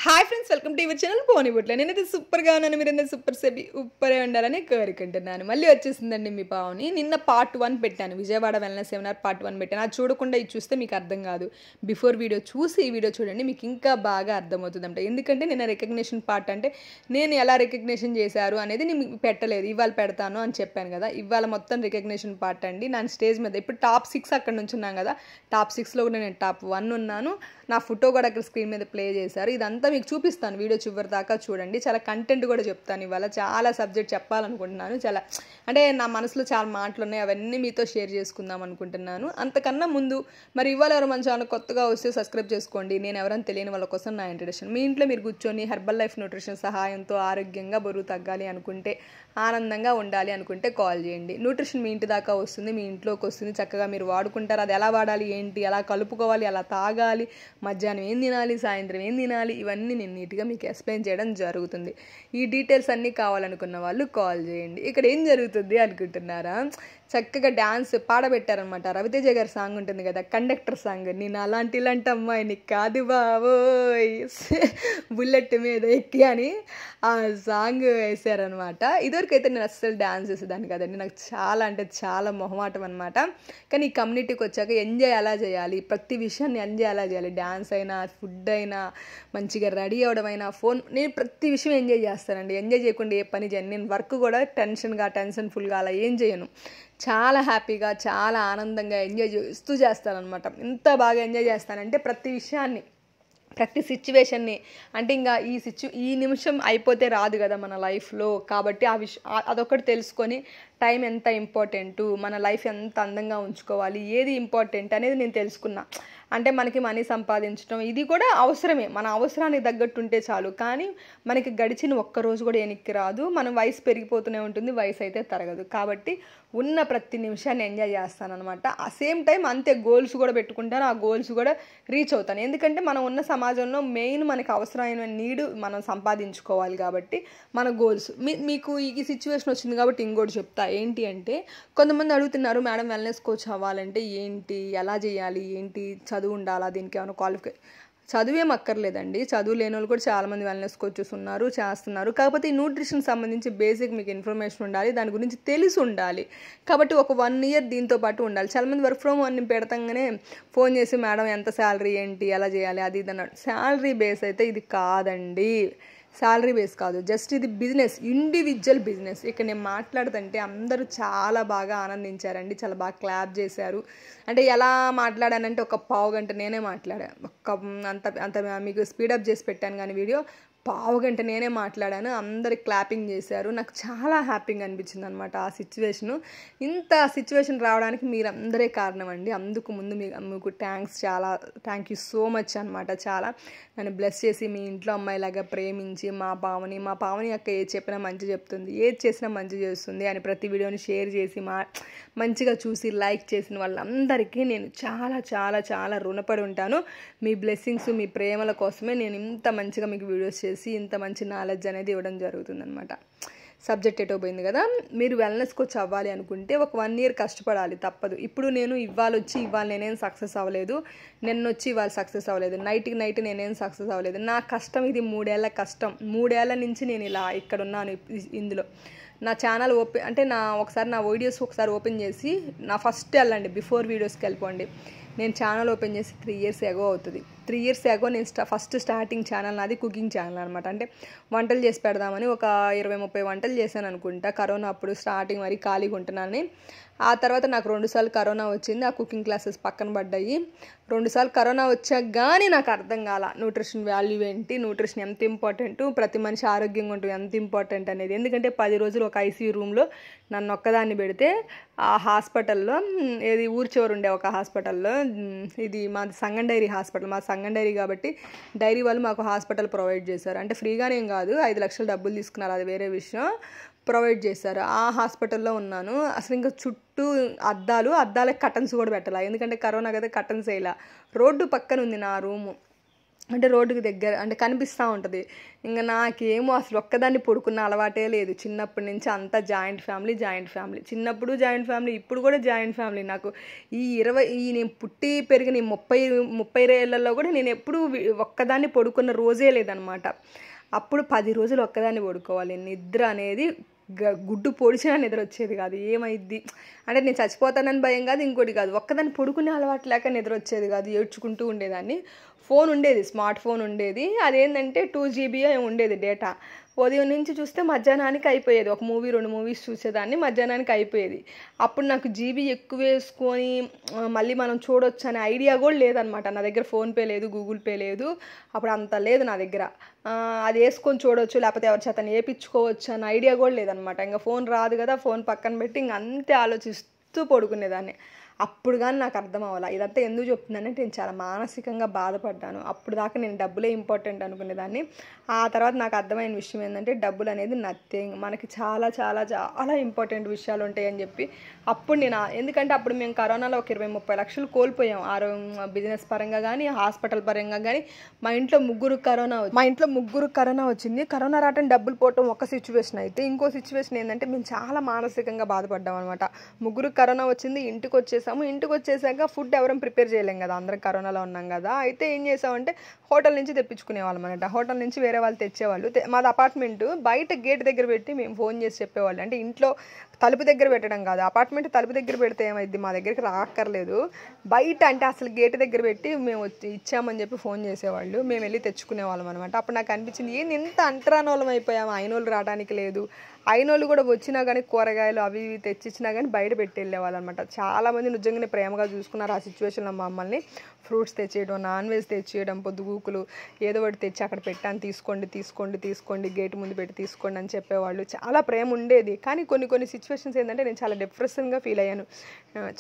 Hi friends, welcome to your channel పోనీబుట్ల. నేనైతే సూపర్గా ఉన్నాను. మీరందరూ సూపర్ సేపీ ఉప్పరే ఉండాలని కోరుకుంటున్నాను. మళ్ళీ వచ్చేసిందండి మీ పావుని. నిన్న పార్ట్ 1 పెట్టాను, విజయవాడ వెల్నెస్ సెమినార్ పార్ట్ 1 పెట్టాను. అది చూడకుండా ఇది చూస్తే మీకు అర్థం కాదు. బిఫోర్ వీడియో చూసి ఈ వీడియో చూడండి, మీకు ఇంకా బాగా అర్థమవుతుందంట. ఎందుకంటే నిన్న రికగ్నిషన్ పార్ట్ అంటే నేను ఎలా రికగ్నిషన్ చేశారు అనేది నేను పెట్టలేదు, ఇవాళ పెడతాను అని చెప్పాను కదా. ఇవాళ మొత్తం రికగ్నిషన్ పార్ట్ అండి. నేను స్టేజ్ మీద ఇప్పుడు టాప్ 6 అక్కడ నుంచి ఉన్నాను కదా. టాప్ 6లో కూడా నేను టాప్ 1 ఉన్నాను. నా ఫోటో కూడా అక్కడ స్క్రీన్ మీద ప్లే చేశారు. ఇదంతా మీకు చూపిస్తాను, వీడియో చివరి దాకా చూడండి. చాలా కంటెంట్ కూడా చెప్తాను. ఇవాళ చాలా సబ్జెక్ట్ చెప్పాలనుకుంటున్నాను. చాలా అంటే నా మనసులో చాలా మాటలు ఉన్నాయి, అవన్నీ మీతో షేర్ చేసుకుందాం అనుకుంటున్నాను. అంతకన్నా ముందు మరి ఇవాళ ఎవరు మన ఛానల్ కొత్తగా వస్తే సబ్స్క్రైబ్ చేసుకోండి. నేను ఎవరైనా తెలియని వాళ్ళ కోసం నా ఇంట్రడక్షన్. మీ ఇంట్లో మీరు కూర్చొని హెర్బల్ లైఫ్ న్యూట్రిషన్ సహాయంతో ఆరోగ్యంగా బరువు తగ్గాలి అనుకుంటే, ఆనందంగా ఉండాలి అనుకుంటే కాల్ చేయండి. న్యూట్రిషన్ మీ ఇంటి దాకా వస్తుంది, మీ ఇంట్లోకి వస్తుంది. చక్కగా మీరు వాడుకుంటారు. అది ఎలా వాడాలి, ఏంటి, ఎలా కలుపుకోవాలి, ఎలా తాగాలి, మధ్యాహ్నం ఏం తినాలి, సాయంత్రం ఏం తినాలి, ఇవన్నీ నేను నీట్గా మీకు ఎక్స్ప్లెయిన్ చేయడం జరుగుతుంది. ఈ డీటెయిల్స్ అన్నీ కావాలనుకున్న వాళ్ళు కాల్ చేయండి. ఇక్కడ ఏం జరుగుతుంది అనుకుంటున్నారా? చక్కగా డ్యాన్స్ పాడబెట్టారనమాట. రవితేజ గారి సాంగ్ ఉంటుంది కదా, కండక్టర్ సాంగ్. నేను అలాంటి ఇలాంటి అమ్మాయిని కాదు బావోయ్, బుల్లెట్ మీద ఎక్కి అని ఆ సాంగ్ వేసారనమాట. ఇదివరకు అయితే నేను అస్సలు డ్యాన్స్ చేసేదాన్ని కదండి. నాకు చాలా అంటే చాలా మొహమాటం అనమాట. కానీ ఈ కమ్యూనిటీకి వచ్చాక ఎంజాయ్ ఎలా చేయాలి, ప్రతి విషయాన్ని ఎంజాయ్ ఎలా చేయాలి, డ్యాన్స్ అయినా, ఫుడ్ అయినా, మంచిగా రెడీ అవ్వడం అయినా, నేను ప్రతి విషయం ఎంజాయ్ చేస్తానండి. ఎంజాయ్ చేయకుండా ఏ పని చేయను. నేను వర్క్ కూడా టెన్షన్ఫుల్గా అలా ఏం చేయను. చాలా హ్యాపీగా, చాలా ఆనందంగా ఎంజాయ్ చేస్తూ చేస్తానన్నమాట. ఎంత బాగా ఎంజాయ్ చేస్తానంటే ప్రతి విషయాన్ని, ప్రతి సిచ్యువేషన్ని. అంటే ఇంకా ఈ నిమిషం అయిపోతే రాదు కదా మన లైఫ్లో. కాబట్టి అదొకటి తెలుసుకొని టైం ఎంత ఇంపార్టెంటు, మన లైఫ్ ఎంత అందంగా ఉంచుకోవాలి, ఏది ఇంపార్టెంట్ అనేది నేను తెలుసుకున్నా. అంటే మనకి మనీ సంపాదించడం ఇది కూడా అవసరమే, మన అవసరానికి తగ్గట్టు ఉంటే చాలు. కానీ మనకి గడిచిన ఒక్కరోజు కూడా వెనక్కి రాదు. మన వయసు పెరిగిపోతూనే ఉంటుంది, వయసు అయితే తరగదు. కాబట్టి ఉన్న ప్రతి నిమిషాన్ని ఎంజాయ్ చేస్తానన్నమాట. ఆ సేమ్ టైం అంతే గోల్స్ కూడా పెట్టుకుంటాను, ఆ గోల్స్ కూడా రీచ్ అవుతాను. ఎందుకంటే మనం ఉన్న సమాజంలో మెయిన్ మనకి అవసరమైన నీడ్ మనం సంపాదించుకోవాలి. కాబట్టి మన గోల్స్ మీకు ఈ సిచ్యువేషన్ వచ్చింది కాబట్టి ఇంకోటి చెప్తా. ఏంటి అంటే, కొంతమంది అడుగుతున్నారు, మేడం వెల్నెస్ కోచ్ అవ్వాలంటే ఏంటి, ఎలా చేయాలి, ఏంటి, చదువు ఉండాలా, దీనికి ఏమైనా చదువేం అక్కర్లేదండి. చదువు లేని వాళ్ళు కూడా చాలామంది వెల్నెస్ కోచెస్ ఉన్నారు, చేస్తున్నారు. కాకపోతే ఈ న్యూట్రిషన్ సంబంధించి బేసిక్ మీకు ఇన్ఫర్మేషన్ ఉండాలి, దాని గురించి తెలిసి ఉండాలి. కాబట్టి ఒక 1 ఇయర్ దీంతో పాటు ఉండాలి. చాలామంది వర్క్ ఫ్రమ్ హోమ్ పెడతాగానే ఫోన్ చేసి, మేడం ఎంత శాలరీ, ఏంటి, ఎలా చేయాలి, అది ఇది అన్నాడు. శాలరీ బేస్ అయితే ఇది కాదండి. శాలరీ బేస్ కాదు, జస్ట్ ఇది బిజినెస్, ఇండివిజువల్ బిజినెస్. ఇక్కడ నేను మాట్లాడుతుంటే అందరూ చాలా బాగా ఆనందించారండి, చాలా బాగా క్లాప్ చేశారు. అంటే ఎలా మాట్లాడానంటే ఒక పావు గంట నేనే మాట్లాడాను. అంత మీకు స్పీడప్ చేసి పెట్టాను కానీ వీడియో పావు గంట నేనే మాట్లాడాను. అందరు క్లాపింగ్ చేశారు. నాకు చాలా హ్యాపీగా అనిపించింది అనమాట ఆ సిచ్యువేషను. ఇంత సిచ్యువేషన్ రావడానికి మీరు అందరే కారణం అండి. అందుకు ముందు మీకు థ్యాంక్ యూ సో మచ్ అనమాట. చాలా నన్ను బ్లెస్ చేసి మీ ఇంట్లో అమ్మాయిలాగా ప్రేమించి మా పావని అక్క ఏది చెప్పినా మంచి చెప్తుంది, ఏది చేసినా మంచి చేస్తుంది అని ప్రతి వీడియోని షేర్ చేసి మంచిగా చూసి లైక్ చేసిన వాళ్ళందరికీ నేను చాలా చాలా చాలా రుణపడి ఉంటాను. మీ బ్లెస్సింగ్స్, మీ ప్రేమల కోసమే నేను ఇంత మంచిగా మీకు వీడియోస్ చేసి ఇంత మంచి నాలెడ్జ్ అనేది ఇవ్వడం జరుగుతుందనమాట. సబ్జెక్ట్ ఎటో పోయింది కదా. మీరు వెల్నెస్ కోచ్ అవ్వాలి అనుకుంటే ఒక 1 ఇయర్ కష్టపడాలి, తప్పదు. ఇప్పుడు నేను ఇవాళ నేనేం సక్సెస్ అవ్వలేదు, నిన్నొచ్చి ఇవాళ సక్సెస్ అవ్వలేదు, నైట్ నేనేం సక్సెస్ అవ్వలేదు. నా కష్టం ఇది 3 ఏళ్ల కష్టం. 3 ఏళ్ల నుంచి నేను ఇలా ఇక్కడ ఉన్నాను. ఇందులో నా ఛానల్ అంటే ఒకసారి నా వీడియోస్ ఓపెన్ చేసి నా ఫస్ట్ వెళ్ళండి, బిఫోర్ వీడియోస్కి వెళ్ళిపోండి. నేను ఛానల్ ఓపెన్ చేసి 3 ఇయర్స్ ఎగో అవుతుంది. 3 ఇయర్స్ ఎగో నేను ఫస్ట్ స్టార్టింగ్ ఛానల్ నాది కుకింగ్ ఛానల్ అనమాట. అంటే వంటలు చేసి పెడదామని ఒక 20-30 వంటలు చేశాను అనుకుంటా. కరోనా అప్పుడు స్టార్టింగ్ మరి ఖాళీగా ఉంటున్నాను. ఆ తర్వాత నాకు 2 సార్లు కరోనా వచ్చింది. ఆ కుకింగ్ క్లాసెస్ పక్కన పడ్డాయి. 2 సార్లు కరోనా వచ్చాక కానీ నాకు అర్థం కాల న్యూట్రిషన్ వాల్యూ ఏంటి, న్యూట్రిషన్ ఎంత ఇంపార్టెంట్, ప్రతి మనిషి ఆరోగ్యంగా ఉంటుంది ఎంత ఇంపార్టెంట్ అనేది. ఎందుకంటే 10 రోజులు ఒక ఐసీయూ రూమ్లో నన్ను ఒక్కదాన్ని పెడితే ఆ హాస్పిటల్లో, ఏది ఊరి చివరు ఉండే ఒక హాస్పిటల్లో, ఇది మాది సంగం డైరీ హాస్పిటల్, మా సంగం డైరీ కాబట్టి డైరీ వాళ్ళు మాకు హాస్పిటల్ ప్రొవైడ్ చేశారు. అంటే ఫ్రీగానేం కాదు, 5 లక్షలు డబ్బులు తీసుకున్నారు, అది వేరే విషయం. ప్రొవైడ్ చేశారు. ఆ హాస్పిటల్లో ఉన్నాను. అసలు ఇంకా చుట్టూ అద్దాలకి కర్టన్స్ కూడా పెట్టాలి, ఎందుకంటే కరోనా కదా, కర్టన్స్ వేయాల. రోడ్డు పక్కన ఉంది నా రూము. అంటే రోడ్డుకి దగ్గర అంటే కనిపిస్తూ ఉంటుంది. ఇంకా నాకేమో అసలు ఒక్కదాన్ని పడుకున్న అలవాటే లేదు. చిన్నప్పటి నుంచి అంతా జాయింట్ ఫ్యామిలీ. చిన్నప్పుడు జాయింట్ ఫ్యామిలీ, ఇప్పుడు కూడా జాయింట్ ఫ్యామిలీ. నాకు నేను పుట్టి పెరిగిన 30 ఏళ్లలో కూడా నేను ఎప్పుడూ ఒక్కదాన్ని పడుకున్న రోజే లేదనమాట. అప్పుడు 10 రోజులు ఒక్కదాన్ని పడుకోవాలి. నిద్ర అనేది గుడ్డు పొడిచినా నిద్ర వచ్చేది కాదు. ఏమైద్ది అంటే నేను చచ్చిపోతానని భయం కాదు, ఇంకోటి కాదు, ఒక్కదాన్ని పడుకునే అలవాటు లేక నిద్ర వచ్చేది కాదు. ఏడ్చుకుంటూ ఉండేదాన్ని. ఫోన్ ఉండేది, స్మార్ట్ ఫోన్ ఉండేది. అదేంటంటే 2 GB ఉండేది డేటా. ఉదయం నుంచి చూస్తే మధ్యాహ్నానికి అయిపోయేది. ఒక మూవీ 2 మూవీస్ చూసేదాన్ని, మధ్యాహ్నానికి అయిపోయేది. అప్పుడు నాకు జీబీ ఎక్కువ వేసుకొని మళ్ళీ మనం చూడొచ్చు అనే ఐడియా కూడా లేదనమాట. నా దగ్గర ఫోన్పే లేదు, గూగుల్ పే లేదు, అప్పుడు అంత లేదు నా దగ్గర. అది వేసుకొని చూడవచ్చు, లేకపోతే ఎవరి చేతను వేయించుకోవచ్చు అన్న ఐడియా కూడా లేదనమాట. ఇంకా ఫోన్ రాదు కదా, ఫోన్ పక్కన పెట్టి ఇంక అంతే ఆలోచిస్తూ పడుకునేదాన్ని. అప్పుడు కానీ నాకు అర్థం అవ్వాలి. ఇదంతా ఎందుకు చెప్తున్నానంటే నేను చాలా మానసికంగా బాధపడ్డాను. అప్పుడు దాకా నేను డబ్బులే ఇంపార్టెంట్ అనుకునేదాన్ని. ఆ తర్వాత నాకు అర్థమైన విషయం ఏంటంటే డబ్బులు అనేది నథింగ్, మనకి చాలా చాలా చాలా ఇంపార్టెంట్ విషయాలు ఉంటాయని చెప్పి అప్పుడు నేను ఎందుకంటే అప్పుడు మేము కరోనాలో ఒక 20-30 లక్షలు కోల్పోయాం. బిజినెస్ పరంగా కానీ, హాస్పిటల్ పరంగా కానీ. మా ఇంట్లో ముగ్గురు కరోనా వచ్చింది. కరోనా రావటం, డబ్బులు పోవటం ఒక సిచ్యువేషన్ అయితే, ఇంకో సిచ్యువేషన్ ఏంటంటే మేము చాలా మానసికంగా బాధపడ్డాం అనమాట. ముగ్గురు కరోనా వచ్చింది, ఇంటికి వచ్చేసాక ఫుడ్ ఎవరం ప్రిపేర్ చేయలేం కదా, అందరం కరోనాలో ఉన్నాం కదా. అయితే ఏం చేసామంటే హోటల్ నుంచి తెప్పించుకునే వాళ్ళం అనమాట. హోటల్ నుంచి వేరే వాళ్ళు తెచ్చేవాళ్ళు. మాది అపార్ట్మెంట్, బయట గేట్ దగ్గర పెట్టి మేము ఫోన్ చేసి చెప్పేవాళ్ళు. అంటే ఇంట్లో తలుపు దగ్గర పెట్టడం కాదు, అపార్ట్మెంట్ తలుపు దగ్గర పెడితే ఏమైంది, మా దగ్గరికి రాక్కర్లేదు, బయట అంటే అసలు గేట్ దగ్గర పెట్టి మేము ఇచ్చామని చెప్పి ఫోన్ చేసేవాళ్ళు. మేము వెళ్ళి తెచ్చుకునే వాళ్ళం అనమాట. అప్పుడు నాకు అనిపించింది, ఏంది ఎంత అంటరానోళం అయిపోయాము, అయినోళ్ళు రావడానికి లేదు. అయినోళ్ళు కూడా వచ్చినా కానీ కూరగాయలు అవి ఇవి తెచ్చిచ్చినా కానీ బయట పెట్టి వెళ్ళేవాళ్ళు అనమాట. చాలామంది నిజంగానే ప్రేమగా చూసుకున్నారు ఆ సిచ్యువేషన్లో మమ్మల్ని. ఫ్రూట్స్ తెచ్చేయడం, నాన్ వెజ్ తెచ్చేయడం, పొద్దుగూకులు ఏదో ఒకటి తెచ్చి అక్కడ పెట్టాను, తీసుకోండి గేట్ ముందు పెట్టి తీసుకోండి అని చెప్పేవాళ్ళు. చాలా ప్రేమ ఉండేది. కానీ కొన్ని సిచ్యువేషన్స్ ఏంటంటే నేను చాలా డిప్రెషన్గా ఫీల్ అయ్యాను,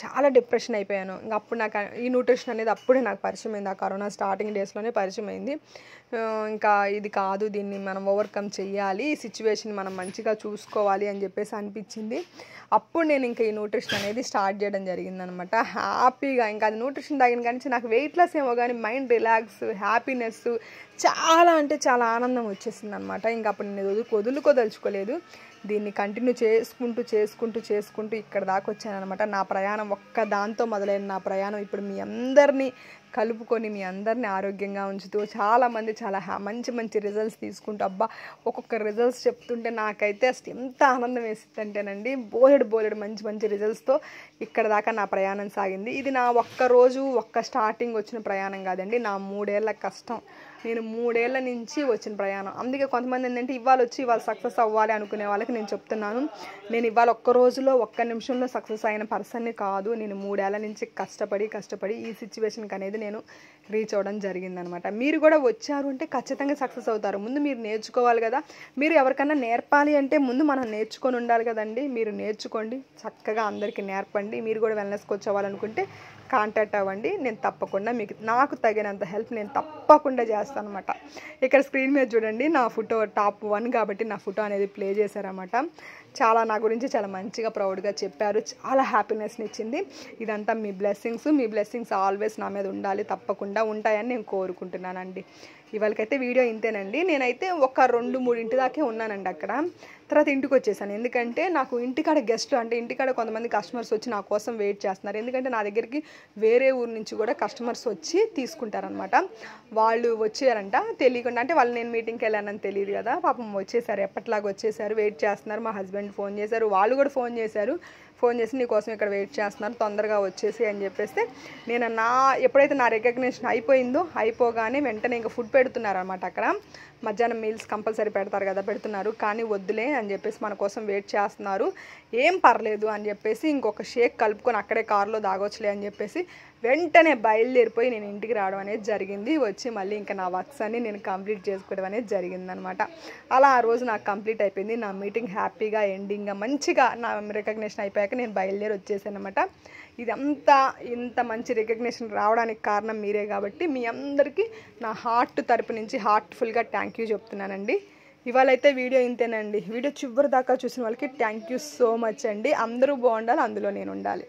చాలా డిప్రెషన్ అయిపోయాను. ఇంకా అప్పుడు నాకు ఈ న్యూట్రిషన్ అనేది అప్పుడే నాకు పరిచయం అయింది. ఆ కరోనా స్టార్టింగ్ డేస్లోనే పరిచయం అయింది. ఇంకా ఇది కాదు, దీన్ని మనం ఓవర్కమ్ చెయ్యాలి, ఈ సిచ్యువేషన్ మనం మంచిగా చూసుకోవాలి అని చెప్పేసి అనిపించింది. అప్పుడు నేను ఇంకా ఈ న్యూట్రిషన్ అనేది స్టార్ట్ చేయడం జరిగిందనమాట. హ్యాపీగా ఇంకా అది న్యూట్రిషన్ తాగిన కానీ నాకు వెయిట్ లాస్ ఏమో కానీ మైండ్ రిలాక్స్, హ్యాపీనెస్, చాలా అంటే చాలా ఆనందం వచ్చేసింది అనమాట. ఇంకా అప్పుడు నేను వదులుకోదలుచుకోలేదు. దీన్ని కంటిన్యూ చేసుకుంటూ ఇక్కడ దాకా వచ్చానమాట. నా ప్రయాణం ఒక్క దాంతో మొదలైన నా ప్రయాణం ఇప్పుడు మీ అందరినీ కలుపుకొని, మీ అందరినీ ఆరోగ్యంగా ఉంచుతూ, చాలామంది చాలా మంచి రిజల్ట్స్ తీసుకుంటూ, అబ్బా ఒక్కొక్క రిజల్ట్స్ చెప్తుంటే నాకైతే అసలు ఎంత ఆనందం వేస్తుంటేనండి. బోలెడు మంచి రిజల్ట్స్తో ఇక్కడ దాకా నా ప్రయాణం సాగింది. ఇది నా ఒక్క స్టార్టింగ్ వచ్చిన ప్రయాణం కాదండి, నా 3 ఏళ్ల కష్టం. నేను 3 ఏళ్ల నుంచి వచ్చిన ప్రయాణం. అందుకే కొంతమంది ఏంటంటే ఇవాళ సక్సెస్ అవ్వాలి అనుకునే వాళ్ళకి నేను చెప్తున్నాను, నేను ఇవాళ ఒక్క రోజులో ఒక్క నిమిషంలో సక్సెస్ అయిన పర్సన్ని కాదు. నేను 3 ఏళ్ల నుంచి కష్టపడి ఈ సిచ్యువేషన్కి అనేది నేను రీచ్ అవ్వడం జరిగిందనమాట. మీరు కూడా వచ్చారు అంటే ఖచ్చితంగా సక్సెస్ అవుతారు. ముందు మీరు నేర్చుకోవాలి కదా. మీరు ఎవరికన్నా నేర్పాలి అంటే ముందు మనం నేర్చుకొని ఉండాలి కదండి. మీరు నేర్చుకోండి, చక్కగా అందరికీ నేర్పండి. మీరు కూడా వెల్నెస్కి వచ్చేవాలనుకుంటే కాంటాక్ట్ అవ్వండి. నేను తప్పకుండా నాకు తగినంత హెల్ప్ నేను తప్పకుండా చేస్తాను అనమాట. ఇక్కడ స్క్రీన్ మీద చూడండి, నా ఫోటో టాప్ 1 కాబట్టి నా ఫోటో అనేది ప్లే చేశారన్నమాట. చాలా నా గురించి చాలా మంచిగా ప్రౌడ్గా చెప్పారు, చాలా హ్యాపీనెస్ని ఇచ్చింది. ఇదంతా మీ బ్లెస్సింగ్స్ ఆల్వేస్ నా మీద ఉండాలి, తప్పకుండా ఉంటాయని నేను కోరుకుంటున్నానండి. ఇవాళకైతే వీడియో ఇంతేనండి. నేనైతే ఒక 2-3 ఇంటి దాకే ఉన్నానండి అక్కడ. తర్వాత ఇంటికి వచ్చేసాను. ఎందుకంటే నాకు ఇంటికాడ గెస్ట్లు, అంటే ఇంటికాడ కొంతమంది కస్టమర్స్ వచ్చి నా కోసం వెయిట్ చేస్తున్నారు. ఎందుకంటే నా దగ్గరికి వేరే ఊరు నుంచి కూడా కస్టమర్స్ వచ్చి తీసుకుంటారనమాట. వాళ్ళు వచ్చారంట తెలియకుండా, అంటే వాళ్ళు నేను మీటింగ్కి వెళ్ళానని తెలియదు కదా, పాపం వచ్చేసారు, ఎప్పటిలాగా వచ్చేసారు, వెయిట్ చేస్తున్నారు. మా హస్బెండ్ ఫోన్ చేశారు, వాళ్ళు కూడా ఫోన్ చేసి నీకోసం ఇక్కడ వెయిట్ చేస్తున్నారు, తొందరగా వచ్చేసి అని చెప్పేస్తే నేను ఎప్పుడైతే నా రికగ్నిషన్ అయిపోగానే వెంటనే ఇంకా ఫుడ్ పెడుతున్నారనమాట. అక్కడ మధ్యాహ్నం మీల్స్ కంపల్సరీ పెడుతున్నారు. కానీ వద్దులే అని చెప్పేసి మన కోసం వెయిట్ చేస్తున్నారు, ఏం పర్లేదు అని చెప్పేసి ఇంకొక షేక్ కలుపుకొని అక్కడే కారులో దాగొచ్చులే అని చెప్పేసి వెంటనే బయలుదేరిపోయి నేను ఇంటికి రావడం అనేది జరిగింది. వచ్చి మళ్ళీ ఇంకా నా వర్క్స్ అన్ని నేను కంప్లీట్ చేసుకోవడం అనేది జరిగిందనమాట. అలా ఆ రోజు నాకు కంప్లీట్ అయిపోయింది. నా మీటింగ్ హ్యాపీగా ఎండింగ్గా మంచిగా నా రికగ్నిషన్ అయిపోయాక నేను బయలుదేరి వచ్చేసాను అనమాట. ఇదంతా ఇంత మంచి రికగ్నిషన్ రావడానికి కారణం మీరే కాబట్టి మీ అందరికీ నా హార్ట్ తరపు నుంచి హార్ట్ఫుల్గా థ్యాంక్ యూ చెప్తున్నానండి. ఇవాళైతే వీడియో ఇంతేనండి. వీడియో చివరి దాకా చూసిన వాళ్ళకి థ్యాంక్ యూ సో మచ్ అండి. అందరూ బాగుండాలి, అందులో నేను ఉండాలి.